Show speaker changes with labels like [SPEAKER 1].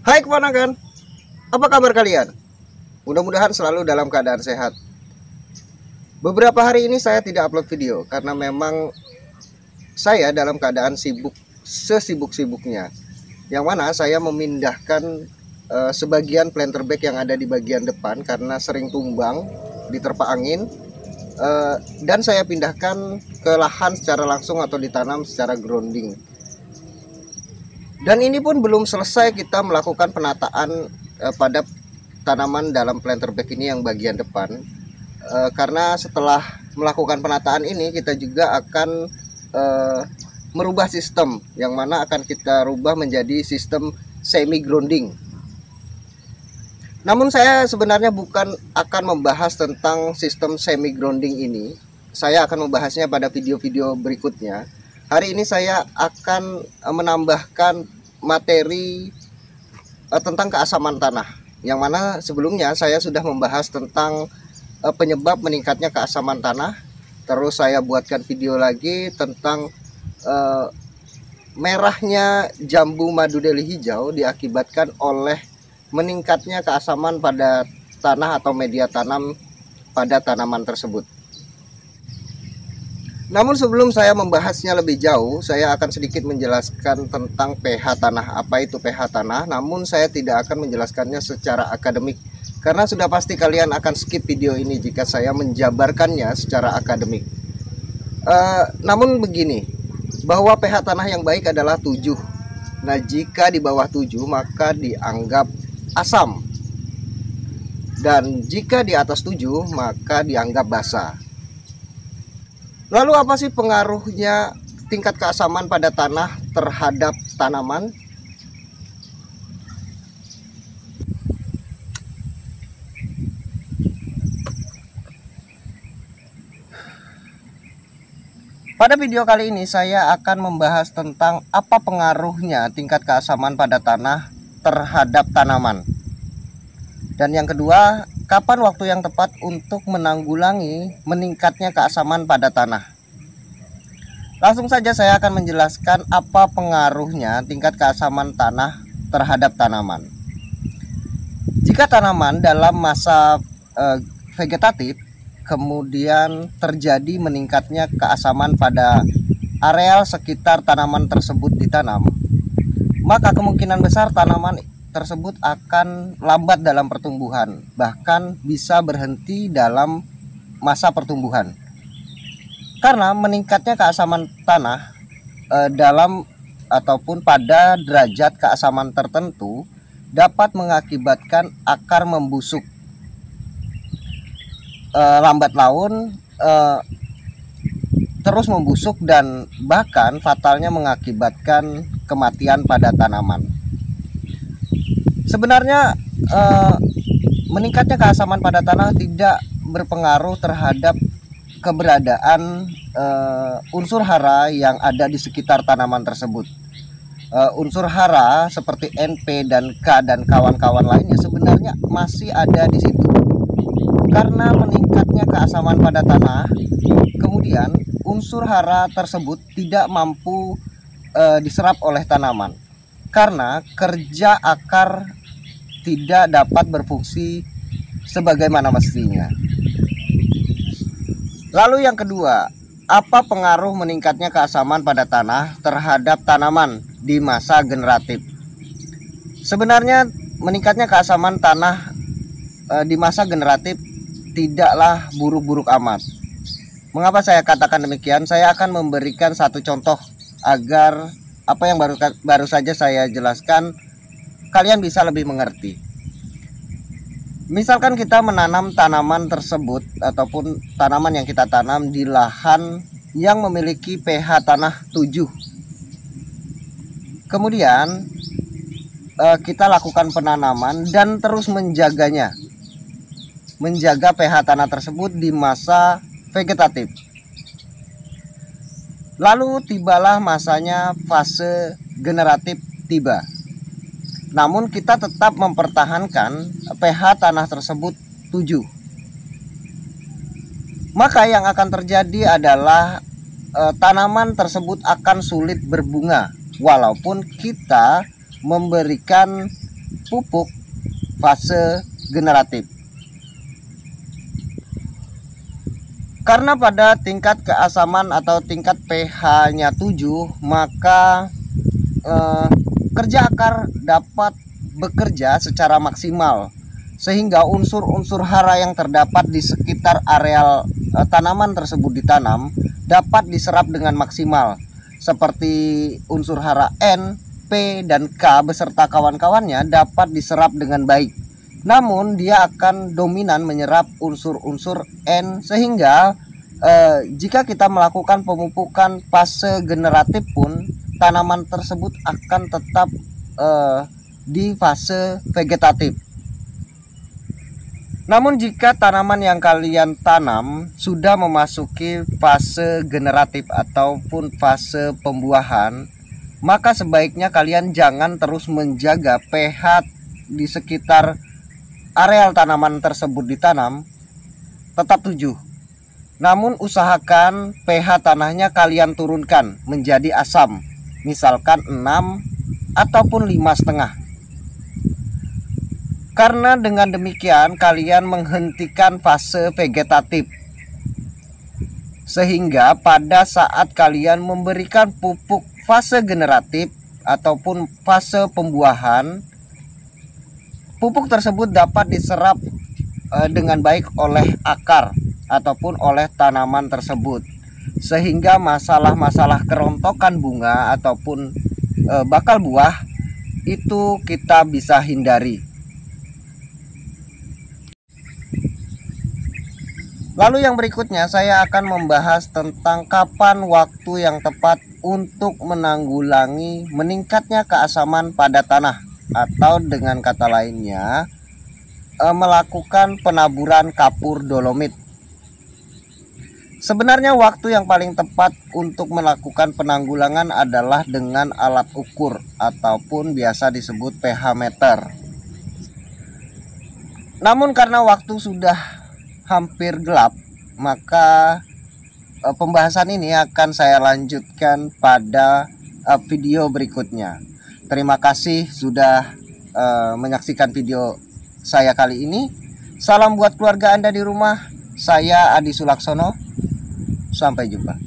[SPEAKER 1] Hai keponakan, apa kabar kalian? Mudah-mudahan selalu dalam keadaan sehat. Beberapa hari ini saya tidak upload video karena memang saya dalam keadaan sibuk, sesibuk-sibuknya. Yang mana saya memindahkan sebagian planter bag yang ada di bagian depan karena sering tumbang diterpa angin, dan saya pindahkan ke lahan secara langsung atau ditanam secara grounding. Dan ini pun belum selesai kita melakukan penataan pada tanaman dalam planter bag ini yang bagian depan, karena setelah melakukan penataan ini kita juga akan merubah sistem, yang mana akan kita rubah menjadi sistem semi grounding. Namun saya sebenarnya bukan akan membahas tentang sistem semi grounding ini. Saya akan membahasnya pada video-video berikutnya. Hari ini saya akan menambahkan materi tentang keasaman tanah, yang mana sebelumnya saya sudah membahas tentang penyebab meningkatnya keasaman tanah. Terus saya buatkan video lagi tentang merahnya jambu madu deli hijau diakibatkan oleh meningkatnya keasaman pada tanah atau media tanam pada tanaman tersebut. Namun sebelum saya membahasnya lebih jauh, saya akan sedikit menjelaskan tentang pH tanah. Apa itu pH tanah? Namun saya tidak akan menjelaskannya secara akademik, karena sudah pasti kalian akan skip video ini jika saya menjabarkannya secara akademik. Namun begini, bahwa pH tanah yang baik adalah 7. Nah, jika di bawah 7 maka dianggap asam. Dan jika di atas 7 maka dianggap basa. Lalu apa sih pengaruhnya tingkat keasaman pada tanah terhadap tanaman? Pada video kali ini saya akan membahas tentang apa pengaruhnya tingkat keasaman pada tanah terhadap tanaman. Dan yang kedua, kapan waktu yang tepat untuk menanggulangi meningkatnya keasaman pada tanah. Langsung saja saya akan menjelaskan apa pengaruhnya tingkat keasaman tanah terhadap tanaman. Jika tanaman dalam masa vegetatif, kemudian terjadi meningkatnya keasaman pada areal sekitar tanaman tersebut ditanam, maka kemungkinan besar tanaman tersebut akan lambat dalam pertumbuhan, bahkan bisa berhenti dalam masa pertumbuhan. Karena meningkatnya keasaman tanah dalam ataupun pada derajat keasaman tertentu dapat mengakibatkan akar membusuk, lambat laun, terus membusuk, dan bahkan fatalnya mengakibatkan kematian pada tanaman. Sebenarnya meningkatnya keasaman pada tanah tidak berpengaruh terhadap keberadaan unsur hara yang ada di sekitar tanaman tersebut. Unsur hara seperti NP dan K dan kawan-kawan lainnya sebenarnya masih ada di situ. Karena meningkatnya keasaman pada tanah, kemudian unsur hara tersebut tidak mampu diserap oleh tanaman, karena kerja akar tidak dapat berfungsi sebagaimana mestinya. Lalu yang kedua, apa pengaruh meningkatnya keasaman pada tanah terhadap tanaman di masa generatif? Sebenarnya meningkatnya keasaman tanah di masa generatif tidaklah buruk-buruk amat. Mengapa saya katakan demikian? Saya akan memberikan satu contoh agar apa yang baru saja saya jelaskan kalian bisa lebih mengerti. Misalkan kita menanam tanaman tersebut ataupun tanaman yang kita tanam di lahan yang memiliki pH tanah 7. Kemudian kita lakukan penanaman dan terus menjaganya, menjaga pH tanah tersebut di masa vegetatif. Lalu tibalah masanya fase generatif tiba. Namun kita tetap mempertahankan pH tanah tersebut 7. Maka yang akan terjadi adalah tanaman tersebut akan sulit berbunga walaupun kita memberikan pupuk fase generatif. Karena pada tingkat keasaman atau tingkat pH-nya 7, maka kerja akar dapat bekerja secara maksimal, sehingga unsur-unsur hara yang terdapat di sekitar areal tanaman tersebut ditanam dapat diserap dengan maksimal, seperti unsur hara N, P, dan K beserta kawan-kawannya dapat diserap dengan baik. Namun dia akan dominan menyerap unsur-unsur N, sehingga jika kita melakukan pemupukan fase generatif pun tanaman tersebut akan tetap di fase vegetatif. Namun jika tanaman yang kalian tanam sudah memasuki fase generatif ataupun fase pembuahan, maka sebaiknya kalian jangan terus menjaga pH di sekitar areal tanaman tersebut ditanam tetap 7. Namun usahakan pH tanahnya kalian turunkan menjadi asam, misalkan 6 ataupun 5,5. Karena dengan demikian kalian menghentikan fase vegetatif, sehingga pada saat kalian memberikan pupuk fase generatif ataupun fase pembuahan, pupuk tersebut dapat diserap dengan baik oleh akar ataupun oleh tanaman tersebut, sehingga masalah-masalah kerontokan bunga ataupun bakal buah itu kita bisa hindari. Lalu yang berikutnya saya akan membahas tentang kapan waktu yang tepat untuk menanggulangi meningkatnya keasaman pada tanah, atau dengan kata lainnya melakukan penaburan kapur dolomit. Sebenarnya waktu yang paling tepat untuk melakukan penanggulangan adalah dengan alat ukur ataupun biasa disebut pH meter. Namun karena waktu sudah hampir gelap, maka pembahasan ini akan saya lanjutkan pada video berikutnya. Terima kasih sudah menyaksikan video saya kali ini. Salam buat keluarga Anda di rumah. Saya Adi Sulaksono. Sampai jumpa.